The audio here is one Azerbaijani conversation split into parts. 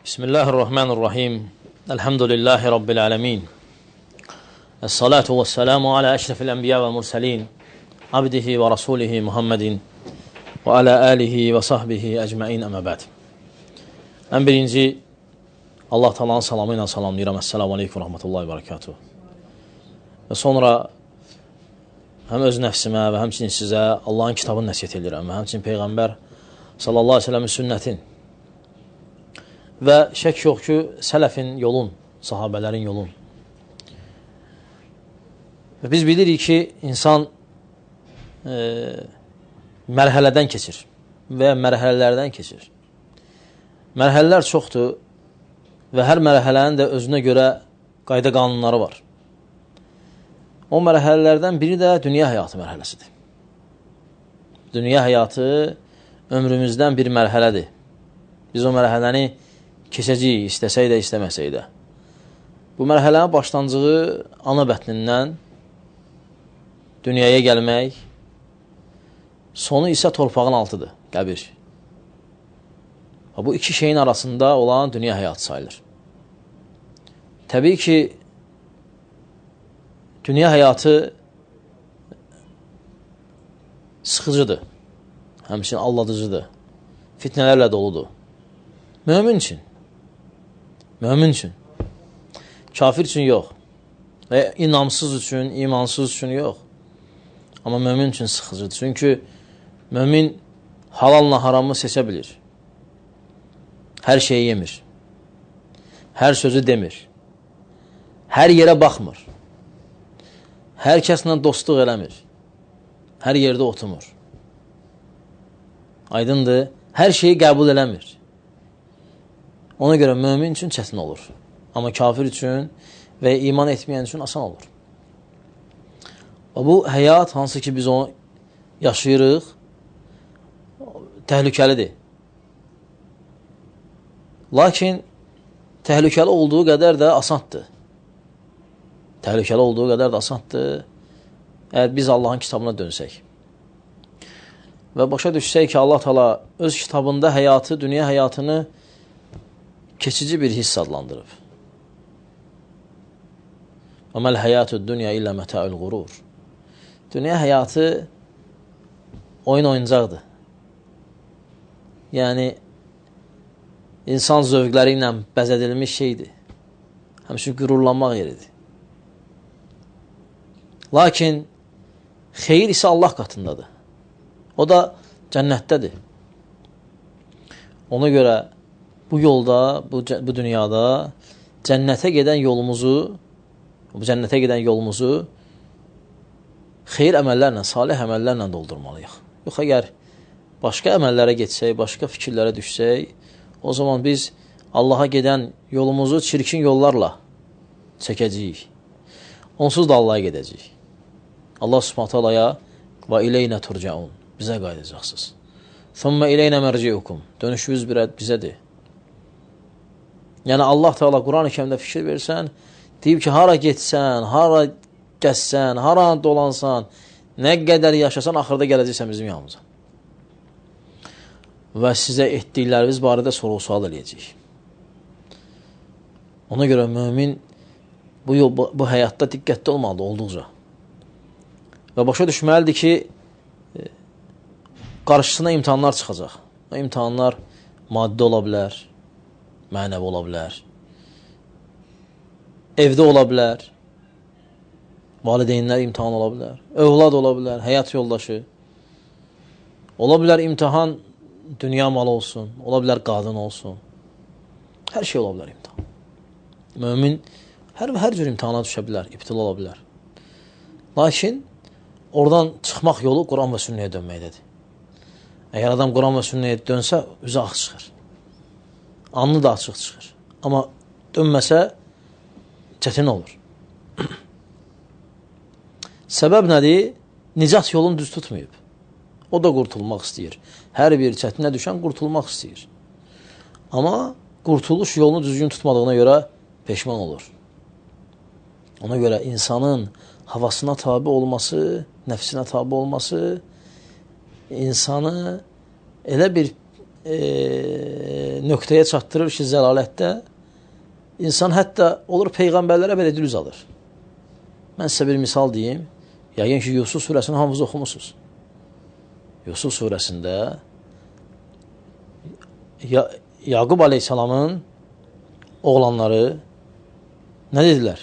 Bismillahirrahmanirrahim. Elhamdülillahi Rabbil alemin. Esselatu vesselamu ala eşrefil enbiya ve mursalin. Abdihi ve rasulihi Muhammedin. Və alə alihi və sahbihi əcməin əməbəd. Ən birinci, Allah Taala'nın salamı ilə salamlayıram. Esselamu aleykum və rahmetullahi və barakatuhu. Və sonra həm öz nəfsimə və həmçinin sizə Allahın kitabını nəsiyyət edirəm və həmçinin Peyğəmbər sallallahu aleyhi ve sellemin sünnətin və şək yox ki, sələfin yolun, sahabələrin yolun. Və biz bilirik ki, insan mərhələdən keçir və mərhələlərdən keçir. Mərhələlər çoxdur və hər mərhələnin də özünə görə qayda qanunları var. O mərhələlərdən biri də dünya həyatı mərhələsidir. Dünya həyatı ömrümüzdən bir mərhələdir. Biz o mərhələni keçəcəyik, istəsək də, istəməsək də. Bu mərhələnin başlanğıcı ana bətnindən dünyaya gəlmək, sonu isə torpağın altıdır, qəbir. Bu iki şeyin arasında olan dünya həyatı sayılır. Təbii ki, dünya həyatı sıxıcıdır, həmçinin alladıcıdır, fitnələrlə doludur. Mömin üçün, kafir üçün yox və inamsız üçün, imansız üçün yox. Amma mömin üçün sıxıcıdır. Çünki mömin halalla haramı seçə bilir. Hər şeyi yemir. Hər sözü demir. Hər yerə baxmır. Hər kəslə dostluq eləmir. Hər yerdə oturmur. Aydındır, hər şeyi qəbul eləmir. Ona görə mömin üçün çətin olur. Amma kafir üçün və iman etməyən üçün asan olur. Bu həyat, hansı ki biz onu yaşayırıq, təhlükəlidir. Lakin təhlükəli olduğu qədər də asandır. Təhlükəli olduğu qədər də asandır, əgər biz Allahın kitabına dönsək. Və başa düşsək ki, Allah Taala öz kitabında həyatı, dünya həyatını keçici bir hiss adlandırıb. Və məl həyatü dünya illə mətəül qurur. Dünya həyatı oyun oyuncaqdır. Yəni, insan zövqləri ilə bəzədilmiş şeydir. Həmçinin qürurlanmaq yeridir. Lakin, xeyir isə Allah qatındadır. O da cənnətdədir. Ona görə bu yolda, bu dünyada cənnətə gedən yolumuzu xeyir əməllərlə, salih əməllərlə doldurmalıyıq. Yox, əgər başqa əməllərə getsək, başqa fikirlərə düşsək, o zaman biz Allaha gedən yolumuzu çirkin yollarla çəkəcəyik. Onsuz da Allaha gedəcəyik. Allah Subhanahu taalaya və ileynə turcaun, bizə qayıdacaqsınız. Thumma ileynə mərciukum, dönüşünüz bizədir. Yəni Allah Teala Quran-ı Kərimdə fikir versən, deyib ki, hara getsən, hara gəzsən, hara dolansan, nə qədər yaşasan, axırda gələcəksən bizim yanımıza. Və sizə etdikləriniz barədə soru-sual eləyəcək. Ona görə mömin bu həyatda diqqətli olmalıdır, olduqca. Və başa düşməlidir ki, qarşısına imtihanlar çıxacaq. O imtihanlar maddi ola bilər, mənəvi ola bilər, evdə ola bilər, valideynlər imtihan ola bilər, övlad ola bilər, həyat yoldaşı, ola bilər imtihan dünya malı olsun, ola bilər qadın olsun, hər şey ola bilər imtihan. Mömin hər cür imtihana düşə bilər, ibtila ola bilər. Lakin oradan çıxmaq yolu Quran və sünnəyə dönməkdədir. Əgər adam Quran və sünnəyə dönsə, üzə ağ çıxır. Anlı da açıq çıxır. Amma dönməsə, çətin olur. Səbəb nədir? Nicat yolunu düz tutmayıb. O da qurtulmaq istəyir. Hər bir çətinə düşən qurtulmaq istəyir. Amma qurtuluş yolunu düzgün tutmadığına görə peşman olur. Ona görə insanın havasına tabi olması, nəfsinə tabi olması insanı elə bir nöqtəyə çatdırır ki, zəlalətdə insan hətta olur peyğəmbərlərə belə dil alır. Mən sizə bir misal deyim. Yəqin ki, Yusuf surəsini hamınız oxumusunuz. Yusuf surəsində Yaqub aleyhissalamın oğlanları nə dedilər?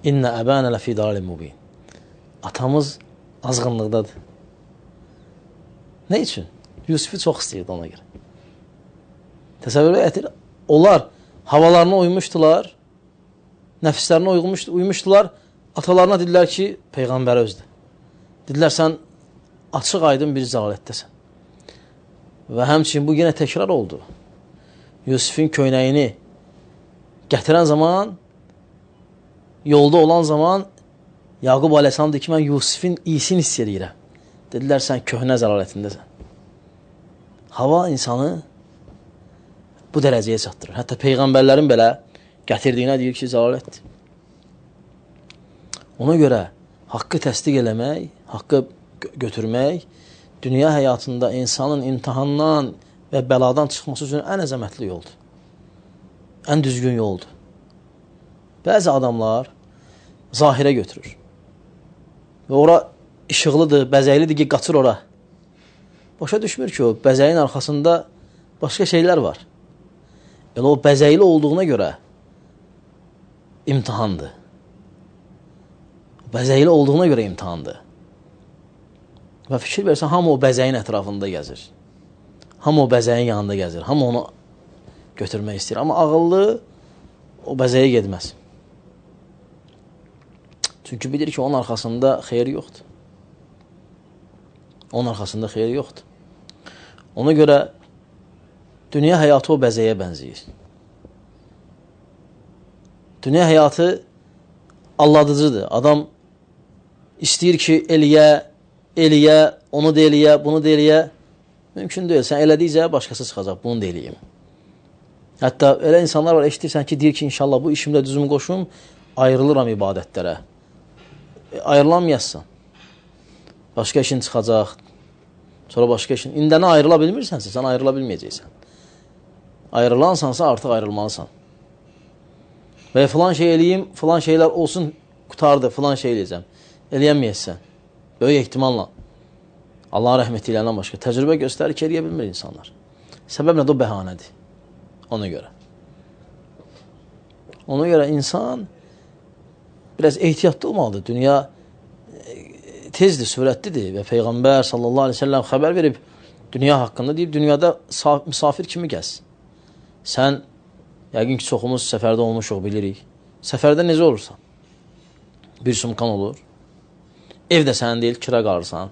İnnə əbənə ləfī dalalin mubin. Atamız azğınlıqdadır. Nə üçün? Yusufu çox istəyirdi ona görə. Təsəvvür edir. Onlar havalarına uymuşdular, nəfislərinə uymuşdular. Atalarına dedilər ki, Peyğəmbər özdür. Dedilər, sən açıq aydın bir zəlalətdəsən. Və həmçinin bu yenə təkrar oldu. Yusufun köynəyini gətirən zaman, yolda olan zaman Yaqub aleyhissalam dedi ki, mən Yusufun iyisini hiss edirəm. Dedilər, sən köhnə zəlalətindəsən. Hava insanı bu dərəcəyə çatdırır. Hətta Peyğəmbərlərin belə gətirdiyinə deyir ki, zəlalətdir. Ona görə haqqı təsdiq eləmək, haqqı götürmək, dünya həyatında insanın imtihandan və bəladan çıxması üçün ən əzəmətli yoldur. Ən düzgün yoldur. Bəzi adamlar zahirə götürür. Və ora işıqlıdır, bəzəklidir ki, qaçır ora. Başa düşmür ki, o bəzəyin arxasında başqa şeylər var. Elə o bəzəkli olduğuna görə imtihandır. Bəzəkli olduğuna görə imtihandır. Və fikir versən, hamı o bəzəyin ətrafında gəzir. Hamı o bəzəyin yanında gəzir. Hamı onu götürmək istəyir. Amma ağıllı o bəzəyə gedməz. Çünki bilir ki, onun arxasında xeyir yoxdur. Onun arxasında xeyir yoxdur. Ona görə dünya həyatı o bəzəyə bənzəyir. Dünya həyatı alladıcıdır. Adam istəyir ki, eləyə, onu da eləyə, bunu da eləyə. Mümkün deyil. Sən elədikcə başqası çıxacaq. Bunu da eləyim. Hətta elə insanlar var, eşitirsən ki, deyir ki, inşallah bu işimdə düzümü qoşum, ayrılıram ibadətlərə. Ayrılanmayasın. Başqa işin çıxacaq. Sonra başqa işin. İndənə ayrıla bilmirsənsə, sən ayrıla bilməyəcəksən. Ayrılansansa artıq ayrılmalısan. Və filan şey eləyim, filan şeylər olsun, qutardı, filan şey eləyəcəm. Eləyəməyəsən. Böyük ehtimalla. Allahın rəhməti iləndən başqa. Təcrübə göstərir ki, eləyə bilmir insanlar. Səbəb nədir? O bəhanədir. Ona görə. Ona görə insan biraz ehtiyatlı olmalıdır. Dünya tezdir, sürətlidir və Peyğəmbər sallallahu aleyhi ve sellem xəbər verib dünya haqqında deyib, dünyada misafir kimi gəz. Sən, yəqin ki, çoxumuz səfərdə olmuşuq, bilirik. Səfərdə necə olursan? Bir sumkan olur. Evdə sənin deyil, kira qalırsan.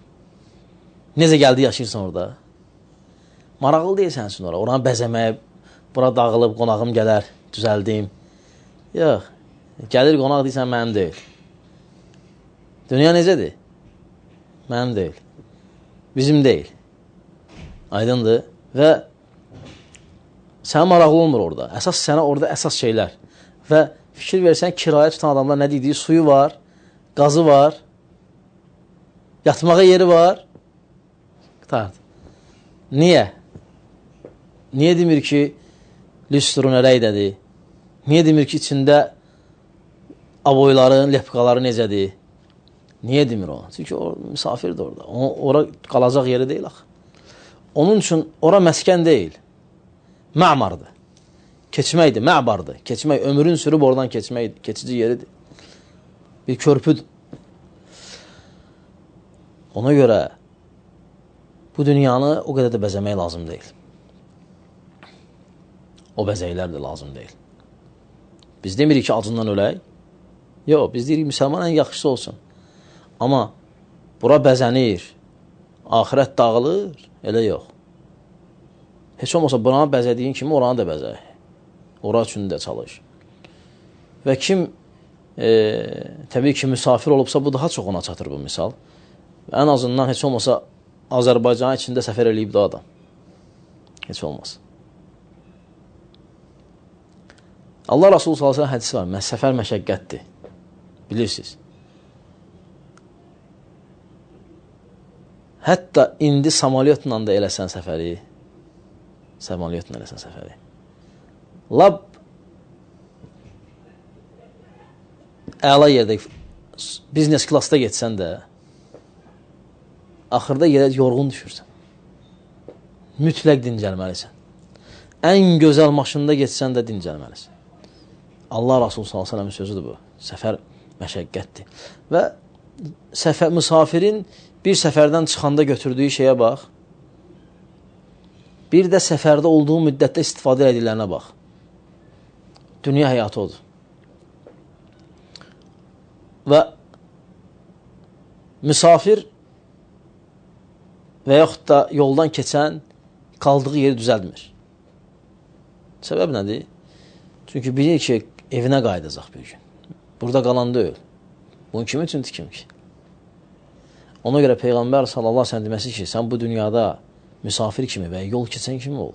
Necə gəldi, yaşayırsan orada. Maraqlı deyil sənin üçün ora. Oranı bəzəməyə, bura dağılıb, qonağım gələr, düzəldim. Yox, gəlir qonaq deyirsən, mənim deyil. Dünya necədir? Mənim deyil. Bizim deyil. Aydındır. Və sənə maraqlı olmur orada. Əsas sənə orada əsas şeylər. Və fikir versən, kirayə tutan adamlar nə dediyi, suyu var, qazı var, yatmağa yeri var. Qutardı. Niyə? Niyə demir ki, lüstrun ələkdədir? Niyə demir ki, içində aboyların, lepqaları necədir? Niyə demir o? Çünki o misafirdir orada. Ora qalacaq yeri deyil axı. Onun üçün ora məskən deyil. Mə'mardır. Keçməkdir, mə'bardır. Keçmək, ömrün sürüb oradan keçməkdir. Keçici yeridir. Bir körpüdür. Ona görə bu dünyanı o qədər də bəzəmək lazım deyil. O bəzəklər də lazım deyil. Biz demirik ki, acından ölək. Yox, biz deyirik, müsəlman ən yaxşısı olsun. Amma bura bəzənir, axirət dağılır, elə yox. Heç olmasa buranı bəzədiyin kimi oranı da bəzək. Ora üçün də çalış. Və kim təbii ki, müsafir olubsa, bu daha çox ona çatır bu misal. Və ən azından heç olmasa Azərbaycanın içində səfər eləyib də adam. Heç olmaz. Allah Rasulü sallallahu aleyhi ve sellem hədisi var. Səfər məşəqqətdir. Bilirsiniz. Hətta indi samolyotla da eləsən səfəri, Səmalyotla eləsən səfəri. Lab əla yerdə biznes klassda getsən də axırda yerə yorğun düşürsən. Mütləq dincəlməlisən. Ən gözəl maşında getsən də dincəlməlisən. Allah Rasulü s.ə.v sözüdür bu. Səfər məşəqqətdir. Və misafirin bir səfərdən çıxanda götürdüyü şeyə bax. Bir də səfərdə olduğu müddətdə istifadə edilənə bax. Dünya həyatı odur. Və misafir və yaxud da yoldan keçən qaldığı yeri düzəltmir. Səbəb nədir? Çünki bilir ki, evinə qayıdacaq bir gün. Burada qalan deyil. Bunun kimi üçün tikim ki? Ona görə Peyğəmbər sallallahu aleyhi ve sellem deməsi ki, sən bu dünyada misafir kimi və yol keçən kimi ol.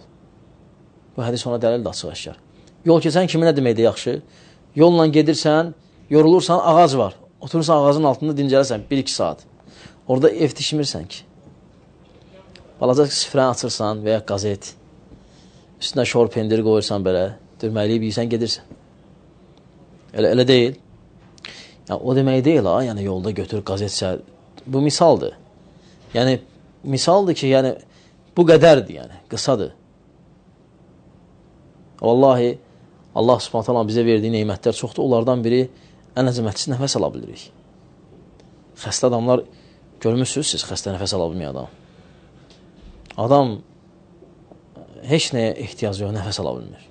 Bu hədis ona dəlil də açıq aşkar. Yol keçən kimi nə deməkdir yaxşı? Yolla gedirsən, yorulursan, ağac var. Oturursan ağacın altında dincələrsən 1-2 saat. Orada ev tikmirsən ki. Balaca süfrəni açırsan və ya qazet. Üstünə şor pendiri qoyursan belə. Dürməliyib yiyirsən, gedirsən. Elə deyil. Yəni, o demək deyil ha. Yəni, yolda götür qazetsə. Bu misaldır. Yəni, misaldır ki, yəni, bu qədərdir, yəni, qısadır. Vallahi, Allah subhanət hala bizə verdiyi neymətlər çoxdur. Onlardan biri ən əzəmətlisi nəfəs ala bilirik. Xəstə adamlar görmüşsünüz siz, xəstə nəfəs ala bilməyən adam. Adam heç nəyə ehtiyac yox, nəfəs ala bilmir.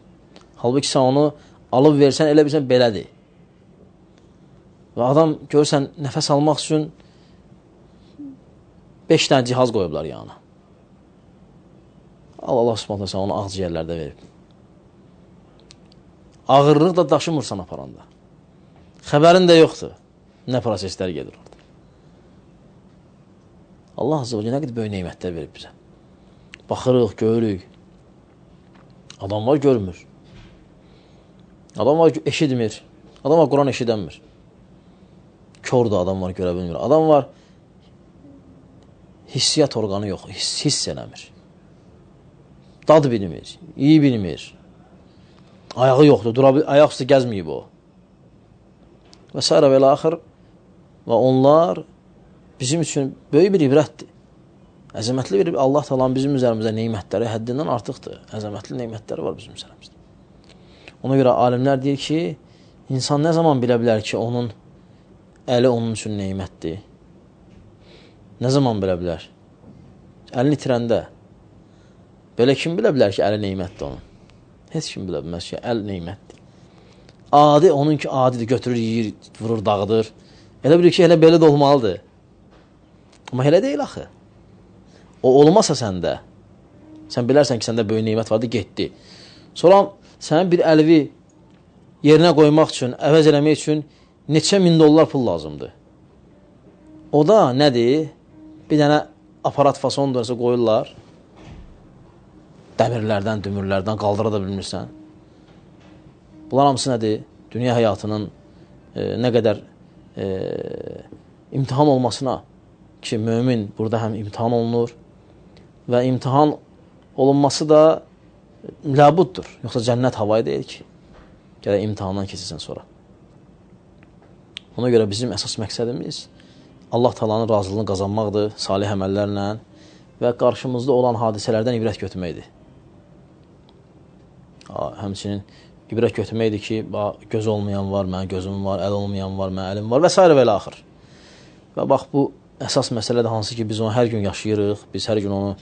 Halbuki sən onu alıb versən, elə bilsən belədir. Və adam görürsən, nəfəs almaq üçün 5 dənə cihaz qoyublar yanına. Allah subhanət hala onu ağciyərlərdə verib. Ağırlıq da daşımırsan aparanda. Xəbərin də yoxdur. Nə proseslər gedir orada. Allah azə və nə qədər böyük neymətlər verib bizə. Baxırıq, görürük. Adam var, görmür. Adam var, eşitmir. Adam var, Quran eşidənmir. Kör da adam var, görə bilmir. Adam var, hissiyyat orqanı yox, hiss eləmir. Dad bilmir, iyi bilmir. Ayağı yoxdur, ayaq üstü gəzməyib o. Və s. və axır. Və onlar bizim üçün böyük bir ibrətdir. Əzəmətli bir Allah Taala'nın bizim üzərimizdə neymətləri həddindən artıqdır. Əzəmətli neymətləri var bizim üzərimizdə. Ona görə alimlər deyir ki, insan nə zaman bilə bilər ki, onun əli onun üçün neymətdir? Nə zaman bilə bilər? Əlini itirəndə. Belə kim bilə bilər ki, əli neymətdir onun? Heç kim bilə bilməz ki, əl neymətdir. Adi onunki adidir, götürür, yiyir, vurur, dağıdır. Elə bilir ki, elə belə də olmalıdır. Amma elə deyil axı. O olmasa səndə, sən bilərsən ki, səndə böyük neymət vardı, getdi. Sonra sənin bir əlvi yerinə qoymaq üçün, əvəz eləmək üçün neçə min dollar pul lazımdır. O da nədir? Bir dənə aparat fason dönsə qoyurlar. Dəmirlərdən, dümürlərdən qaldıra da bilmirsən. Bunlar hamısı nədir? Dünya həyatının nə qədər imtihan olmasına ki, mömin burada həm imtihan olunur və imtihan olunması da ləbuddur. Yoxsa cənnət havayı deyil ki, gərək imtihandan keçirsən sonra. Ona görə bizim əsas məqsədimiz Allah Taala'nın razılığını qazanmaqdır salih əməllərlə və qarşımızda olan hadisələrdən ibrət götürməkdir. Həmçinin ibrət götürməkdir ki, göz olmayan var, mənim gözüm var, əl olmayan var, mənim əlim var və s. və axır. Və bax, bu əsas məsələdir, hansı ki, biz onu hər gün yaşayırıq, biz hər gün onu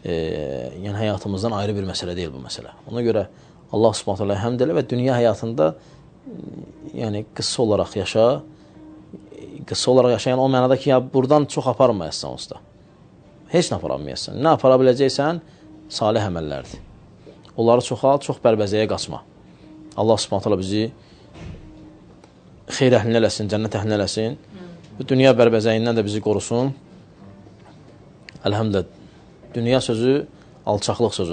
yəni həyatımızdan ayrı bir məsələ deyil bu məsələ. Ona görə Allah subhanət hələ həmd elə və dünya həyatında yəni qıssa olaraq yaşa, qıssa olaraq yaşayan o mənada ki, ya buradan çox aparmayasın onsuz da. Heç nə aparamayasın. Nə apara biləcəksən? Salih əməllərdir. Onları çoxalt, çox bərbəzəyə qaçma. Allah subhanət bizi xeyr əhlini eləsin, cənnət əhlini eləsin. Bu dünya bərbəzəyindən də bizi qorusun. Əlhəmdə, dünya sözü alçaqlıq sözü.